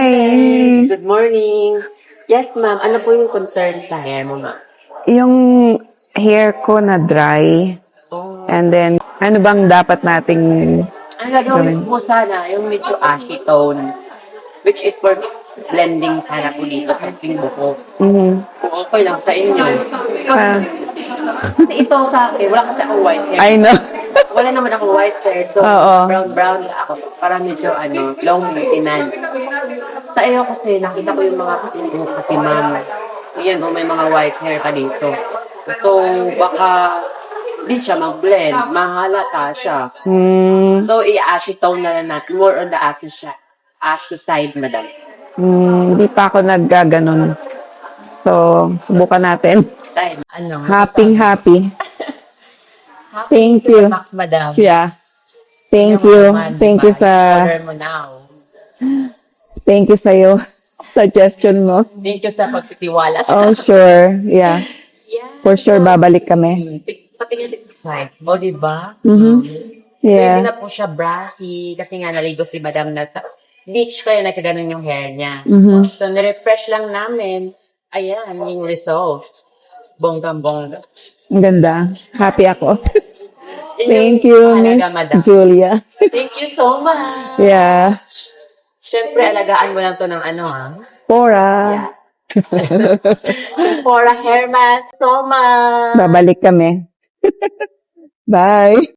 Hi! Good morning. Yes, ma'am. Ano po yung concern sa hair mo, ma'am? Yung hair ko na dry. Oh. And then, ano bang dapat nating Ang gagawin gawin? po sana, yung medyo ashy tone, which is for blending sana po dito sa ating buhok. Kung okay lang sa inyo. Ah, Kasi ito sa akin, wala kasi akong white hair. I know. Wala naman akong white hair, so Oo. brown na ako. Para medyo long maintenance. Sa iyo kasi, nakita ko yung mga buhok kasi ma'am. Yan, may mga white hair ka dito. So, baka di siya mag-blend. Mahalata siya. So, i-ashy tone na lang natin. More on the ashy siya. Ashy side, madam. Hindi pa ako naggaganon. So, subukan natin. Time. Ano? Happy. Happy Thank to the you. max, madam. Yeah. Thank Tingnan mo you. naman, Thank you diba? sa Order mo now. thank you sa'yo. Suggestion mo. Thank you sa pagtitiwala sa Oh, sure. Yeah. Yeah. For sure, babalik kami. Patingin sa side. O, diba? Yeah. Hindi na po siya brassy kasi nga naligo si madam na sa bleach kaya nagkaganon yung hair niya. So, nirefresh lang namin. Ayan, yung result. Bonggang-bongga. Ang ganda. Happy ako. Yun Thank yung you, Miss mahalaga, madam. Julia. Thank you so much. Yeah. Siyempre, alagaan mo lang to ng Pora. Yeah. For a hair mask, so much. Babalik kami. Bye.